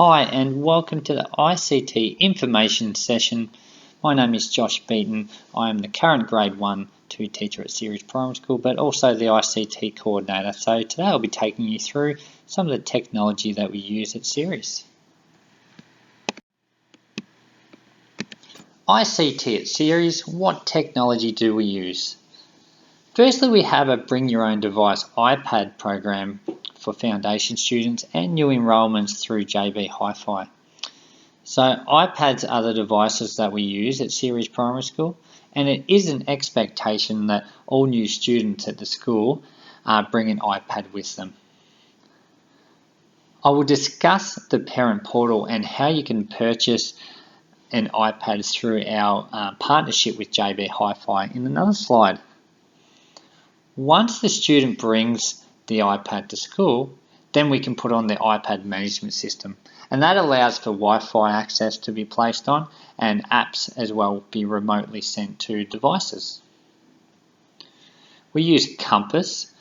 Hi and welcome to the ICT information session. My name is Josh Beaton. I am the current Grade 1-2 teacher at Ceres Primary School, but also the ICT coordinator. So today I'll be taking you through some of the technology that we use at Ceres. ICT at Ceres, what technology do we use? Firstly, we have a Bring Your Own Device iPad program for foundation students and new enrolments through JB Hi-Fi. So iPads are the devices that we use at Ceres Primary School, and it is an expectation that all new students at the school bring an iPad with them. I will discuss the parent portal and how you can purchase an iPad through our partnership with JB Hi-Fi in another slide. Once the student brings the iPad to school, then we can put on the iPad management system, and that allows for Wi-Fi access to be placed on and apps as well be remotely sent to devices. We use Compass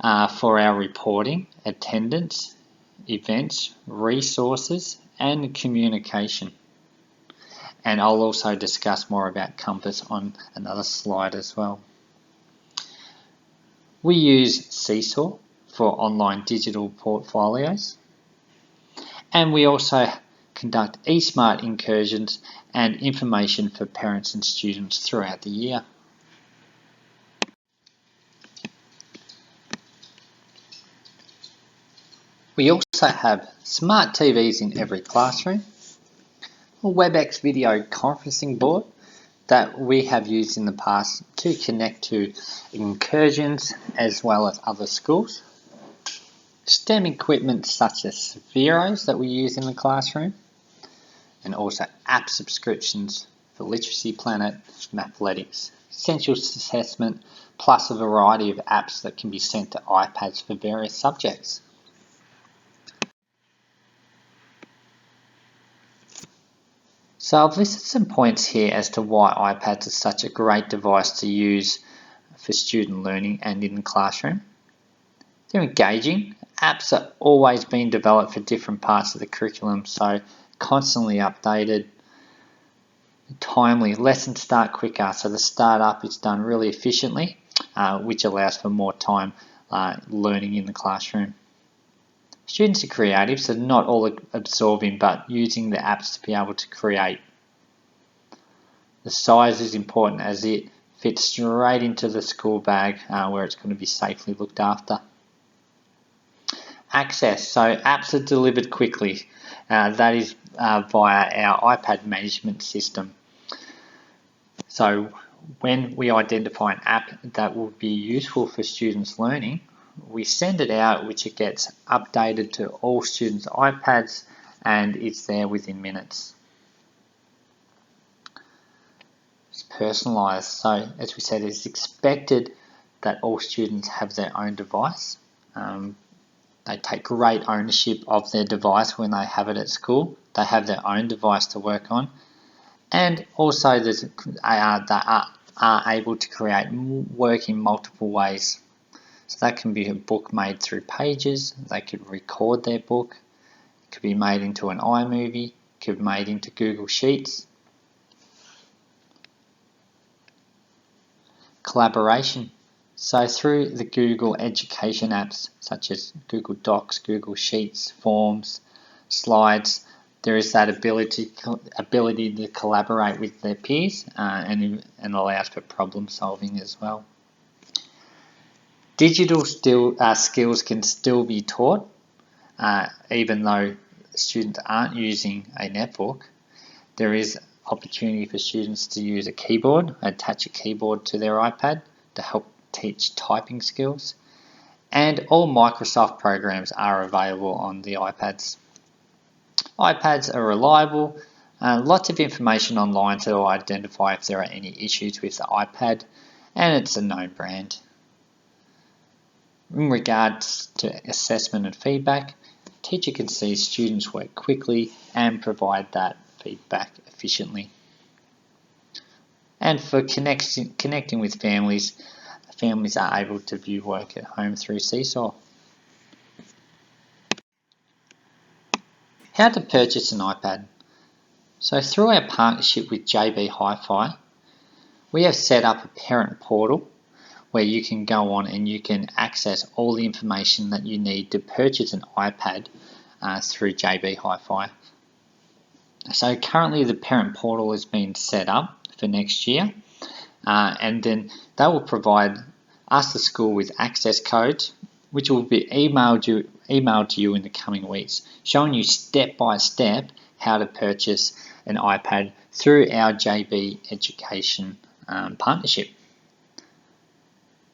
for our reporting, attendance, events, resources and communication. And I'll also discuss more about Compass on another slide as well. We use Seesaw for online digital portfolios, and we also conduct eSmart incursions and information for parents and students throughout the year. We also have smart TVs in every classroom, a WebEx video conferencing board that we have used in the past to connect to incursions as well as other schools. STEM equipment such as Spheros that we use in the classroom, and also app subscriptions for Literacy Planet, Mathletics, Essentials Assessment, plus a variety of apps that can be sent to iPads for various subjects. So I've listed some points here as to why iPads are such a great device to use for student learning and in the classroom. They're engaging. Apps are always being developed for different parts of the curriculum, so constantly updated. Timely, lessons start quicker, so the startup is done really efficiently, which allows for more time learning in the classroom. Students are creative, so not all absorbing, but using the apps to be able to create. The size is important as it fits straight into the school bag where it's going to be safely looked after. Access, so apps are delivered quickly. That is via our iPad management system. So when we identify an app that will be useful for students' learning, we send it out, which it gets updated to all students' iPads, and it's there within minutes. It's personalised, so as we said, it's expected that all students have their own device. They take great ownership of their device when they have it at school. They have their own device to work on, and also they are able to create work in multiple ways. So that can be a book made through Pages, they could record their book, it could be made into an iMovie, it could be made into Google Sheets. Collaboration. So through the Google Education apps such as Google Docs, Google Sheets, Forms, Slides, there is that ability to collaborate with their peers and allows for problem solving as well. Digital skills can still be taught even though students aren't using a netbook. There is opportunity for students to use a keyboard, attach a keyboard to their iPad to help teach typing skills, and all Microsoft programs are available on the iPads. iPads are reliable, lots of information online to identify if there are any issues with the iPad, and it's a known brand. In regards to assessment and feedback, the teacher can see students work quickly and provide that feedback efficiently. And for connecting with families are able to view work at home through Seesaw. How to purchase an iPad. So through our partnership with JB Hi-Fi, we have set up a parent portal where you can go on and you can access all the information that you need to purchase an iPad through JB Hi-Fi. So currently the parent portal is being set up for next year, and then they will provide us, the school, with access codes which will be emailed to you in the coming weeks, showing you step by step how to purchase an iPad through our JB Education partnership.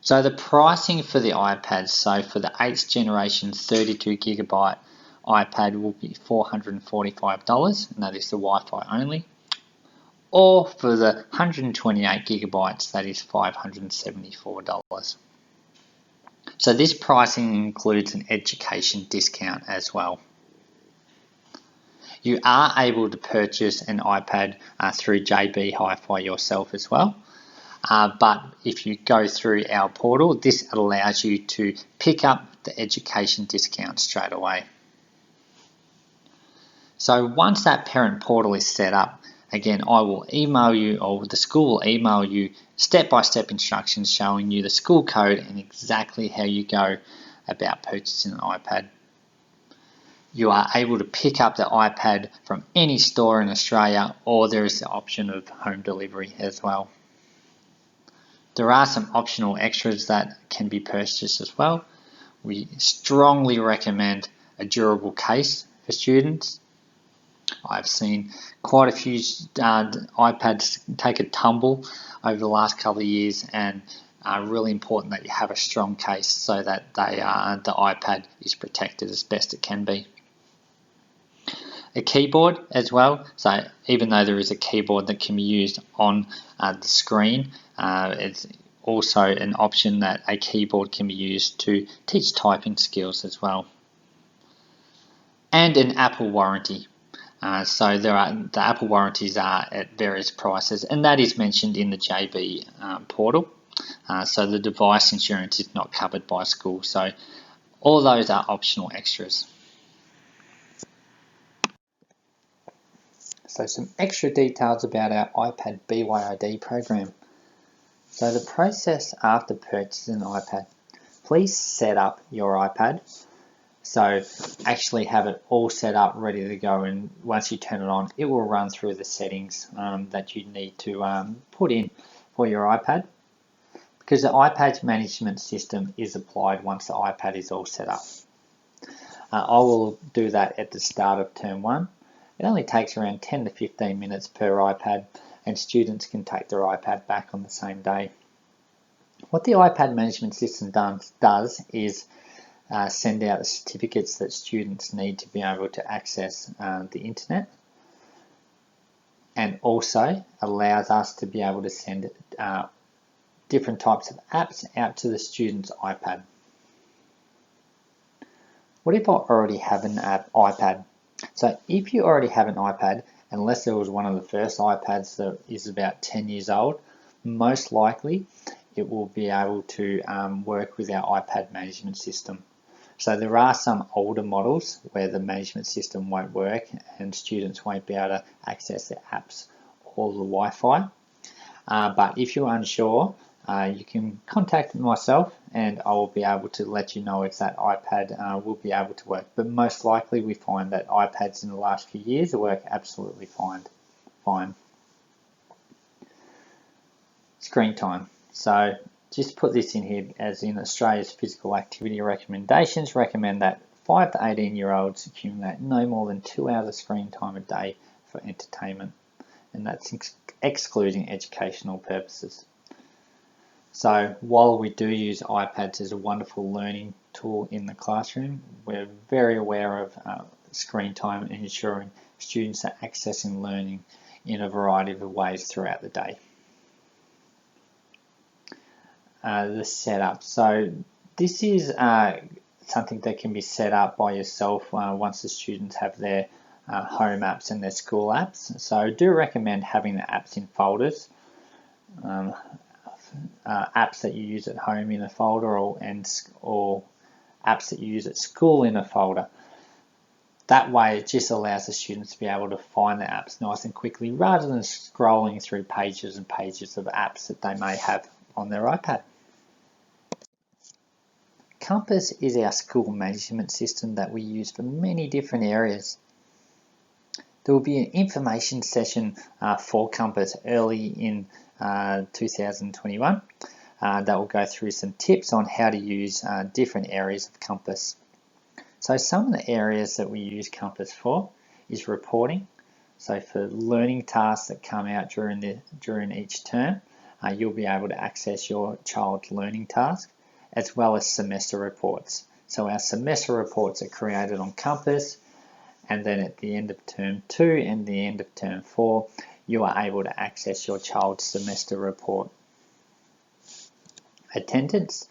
So the pricing for the iPads, so for the 8th generation 32GB iPad will be $445, and that is the Wi-Fi only. Or for the 128GB, that is $574. So this pricing includes an education discount as well. You are able to purchase an iPad through JB Hi-Fi yourself as well. But if you go through our portal, this allows you to pick up the education discount straight away. So once that parent portal is set up, again, I will email you, or the school will email you step-by-step instructions showing you the school code and exactly how you go about purchasing an iPad. You are able to pick up the iPad from any store in Australia, or there is the option of home delivery as well. There are some optional extras that can be purchased as well. We strongly recommend a durable case for students. I've seen quite a few iPads take a tumble over the last couple of years, and really important that you have a strong case so that the iPad is protected as best it can be. A keyboard as well, so even though there is a keyboard that can be used on the screen, it's also an option that a keyboard can be used to teach typing skills as well. And an Apple warranty. So the Apple warranties are at various prices, and that is mentioned in the JB portal. So the device insurance is not covered by school. So all those are optional extras. So some extra details about our iPad BYOD program. So the process after purchasing an iPad, please set up your iPad. So actually have it all set up, ready to go, and once you turn it on, it will run through the settings that you need to put in for your iPad, because the iPad's management system is applied once the iPad is all set up. I will do that at the start of term 1. It only takes around 10 to 15 minutes per iPad, and students can take their iPad back on the same day. What the iPad management system does is send out the certificates that students need to be able to access the internet, and also allows us to be able to send different types of apps out to the student's iPad. What if I already have an iPad? So if you already have an iPad, unless there was one of the first iPads that is about 10 years old, most likely it will be able to work with our iPad management system. So there are some older models where the management system won't work and students won't be able to access the apps or the Wi-Fi. But if you're unsure, you can contact myself and I will be able to let you know if that iPad will be able to work. But most likely we find that iPads in the last few years work absolutely fine. Screen time. So just put this in here, as in Australia's physical activity recommendations recommend that 5 to 18-year-olds accumulate no more than 2 hours of screen time a day for entertainment, and that's excluding educational purposes. So while we do use iPads as a wonderful learning tool in the classroom, we're very aware of screen time and ensuring students are accessing learning in a variety of ways throughout the day. The setup. So this is something that can be set up by yourself once the students have their home apps and their school apps. So I do recommend having the apps in folders. Apps that you use at home in a folder, or apps that you use at school in a folder. That way it just allows the students to be able to find the apps nice and quickly rather than scrolling through pages and pages of apps that they may have on their iPad. Compass is our school management system that we use for many different areas. There will be an information session for Compass early in 2021 that will go through some tips on how to use different areas of Compass. So some of the areas that we use Compass for is reporting. So for learning tasks that come out during each term, you'll be able to access your child's learning task, as well as semester reports. So our semester reports are created on Compass, and then at the end of term 2 and the end of term 4, you are able to access your child's semester report. Attendance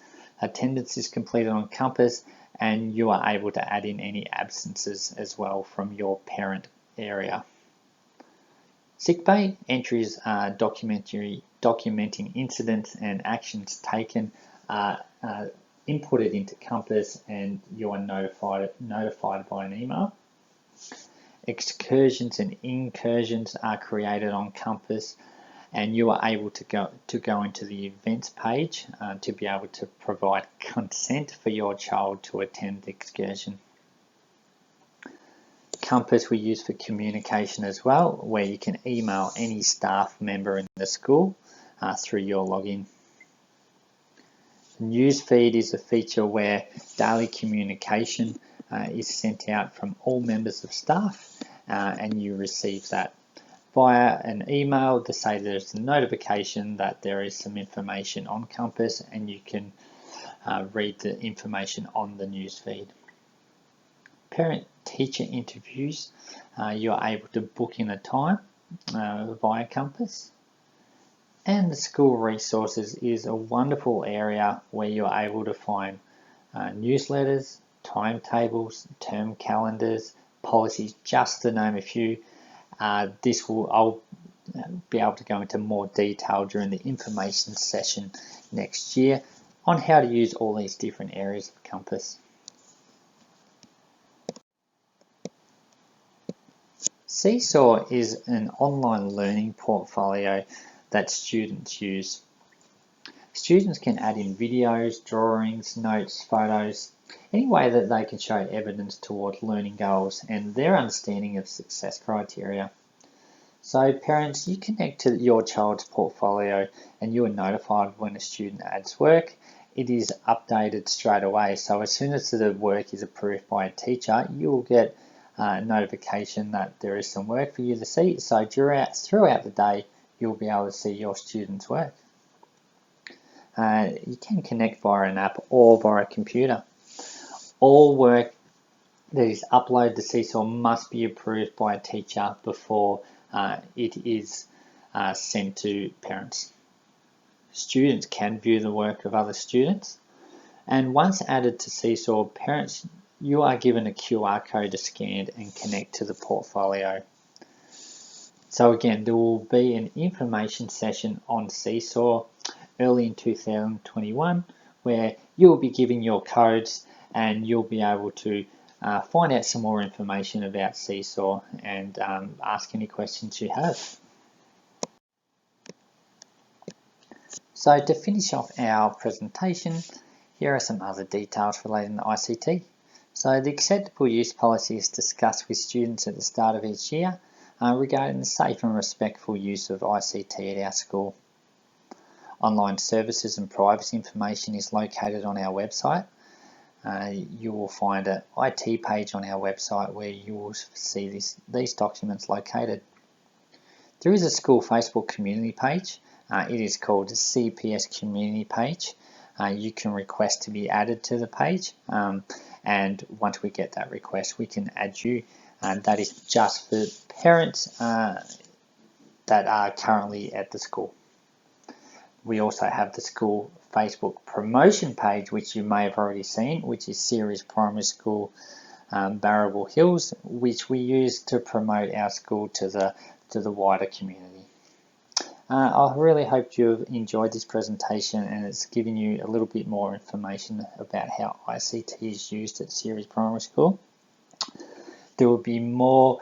is completed on Compass, and you are able to add in any absences as well from your parent area. Sick bay entries are documenting incidents and actions taken are inputted into Compass, and you are notified by an email. Excursions and incursions are created on Compass, and you are able to go into the events page to be able to provide consent for your child to attend the excursion. Compass we use for communication as well, where you can email any staff member in the school through your login. The newsfeed is a feature where daily communication is sent out from all members of staff, and you receive that via an email to say there's a notification that there is some information on Compass, and you can read the information on the newsfeed. Parent-teacher interviews, you are able to book in a time via Compass. And the school resources is a wonderful area where you're able to find newsletters, timetables, term calendars, policies, just to name a few. I'll be able to go into more detail during the information session next year on how to use all these different areas of Compass. Seesaw is an online learning portfolio that students use. Students can add in videos, drawings, notes, photos, any way that they can show evidence toward learning goals and their understanding of success criteria. So parents, you connect to your child's portfolio and you are notified when a student adds work. It is updated straight away. So as soon as the work is approved by a teacher, you will get a notification that there is some work for you to see. So throughout the day, you'll be able to see your students' work. You can connect via an app or via a computer. All work that is uploaded to Seesaw must be approved by a teacher before it is sent to parents. Students can view the work of other students, and once added to Seesaw, parents, you are given a QR code to scan and connect to the portfolio. So again, there will be an information session on Seesaw early in 2021 where you'll be giving your codes and you'll be able to find out some more information about Seesaw and ask any questions you have. So to finish off our presentation, here are some other details relating to ICT. So the acceptable use policy is discussed with students at the start of each year regarding the safe and respectful use of ICT at our school. Online services and privacy information is located on our website. You will find an IT page on our website where you will see these documents located. There is a school Facebook community page. It is called the CPS community page. You can request to be added to the page, and once we get that request, we can add you. That is just for parents that are currently at the school. We also have the school Facebook promotion page, which you may have already seen, which is Ceres Primary School, Barrable Hills, which we use to promote our school to the wider community. I really hope you've enjoyed this presentation and it's given you a little bit more information about how ICT is used at Ceres Primary School. There will be more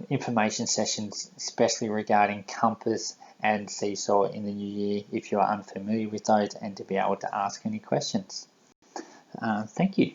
information sessions, especially regarding Compass and Seesaw in the new year if you are unfamiliar with those, and to be able to ask any questions. Thank you.